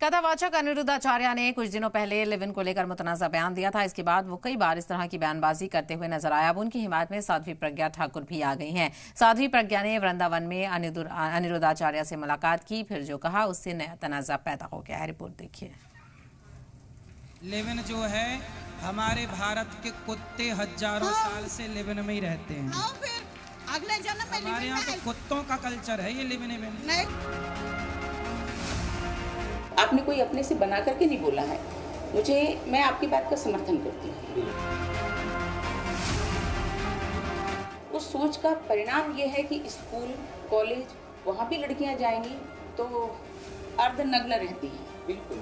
कथावाचक अनिरुद्धाचार्य ने कुछ दिनों पहले लिव इन को लेकर मुतनाज़ा बयान दिया था। इसके बाद वो कई बार इस तरह की बयानबाजी करते हुए नजर आया। अब उनकी हिमायत में साध्वी प्रज्ञा ठाकुर भी आ गई हैं। साध्वी प्रज्ञा ने वृंदावन में अनिरुद्धाचार्य से मुलाकात की, फिर जो कहा उससे नया तनाज़ा पैदा हो गया है। रिपोर्ट देखिए। लिव इन जो है हमारे भारत के कुत्ते हजारों साल से लिव इन में ही रहते हैं। फिर अगले जन्म में हमारे यहाँ तो कुत्तों का कल्चर है ये लिव इन में। आपने कोई अपने से बना करके नहीं बोला है। मैं आपकी बात का समर्थन करती हूँ। उस सोच का परिणाम ये है कि स्कूल कॉलेज वहाँ भी लड़कियाँ जाएंगी तो अर्धनग्न रहती हैं। बिल्कुल।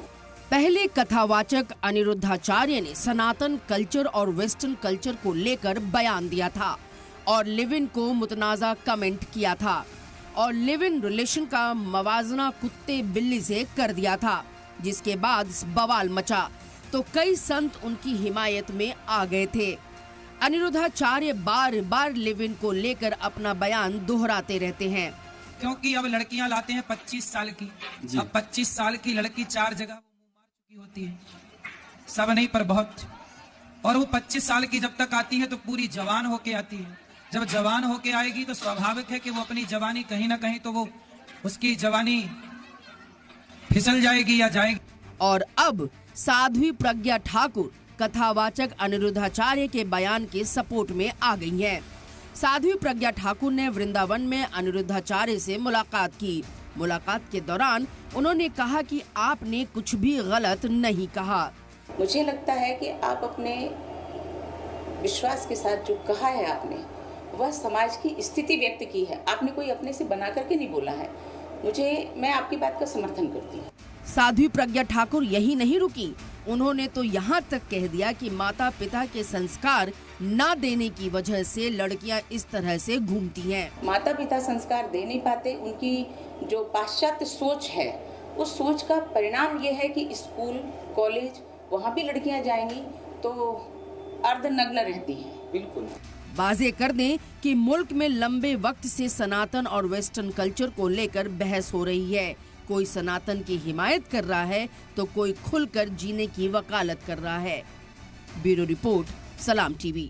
पहले कथावाचक अनिरुद्धाचार्य ने सनातन कल्चर और वेस्टर्न कल्चर को लेकर बयान दिया था और लिव इन को मुतनाज़ा कमेंट किया था और लिव इन रिलेशन का मवाजना कुत्ते बिल्ली से कर दिया था, जिसके बाद बवाल मचा तो कई संत उनकी हिमायत में आ गए थे। अनिरुद्धाचार्य बार बार लिव इन को लेकर अपना बयान दोहराते रहते हैं, क्योंकि अब लड़कियां लाते हैं 25 साल की। अब 25 साल की लड़की 4 जगह मार चुकी होती है, सब नहीं पर बहुत। और वो 25 साल की जब तक आती है तो पूरी जवान होके आती है। जब जवान होके आएगी तो स्वाभाविक है कि वो अपनी जवानी कहीं ना कहीं तो वो उसकी जवानी फिसल जाएगी या जाएगी। और अब साध्वी प्रज्ञा ठाकुर कथावाचक अनिरुद्धाचार्य के बयान के सपोर्ट में आ गई हैं। साध्वी प्रज्ञा ठाकुर ने वृंदावन में अनिरुद्धाचार्य से मुलाकात की। मुलाकात के दौरान उन्होंने कहा कि आपने कुछ भी गलत नहीं कहा। मुझे लगता है कि आप अपने विश्वास के साथ जो कहा है आपने वह समाज की स्थिति व्यक्त की है। आपने कोई अपने से बना करके नहीं बोला है। मैं आपकी बात का समर्थन करती हूँ। साध्वी प्रज्ञा ठाकुर यही नहीं रुकी, उन्होंने तो यहाँ तक कह दिया कि माता पिता के संस्कार न देने की वजह से लड़कियाँ इस तरह से घूमती हैं। माता पिता संस्कार दे नहीं पाते, उनकी जो पाश्चात्य सोच है उस सोच का परिणाम ये है कि स्कूल कॉलेज वहाँ भी लड़कियाँ जाएंगी तो अर्धनग्न रहती हैं। बिल्कुल। वाज़ेह कर दें कि मुल्क में लंबे वक्त से सनातन और वेस्टर्न कल्चर को लेकर बहस हो रही है। कोई सनातन की हिमायत कर रहा है तो कोई खुलकर जीने की वकालत कर रहा है। ब्यूरो रिपोर्ट, सलाम टीवी।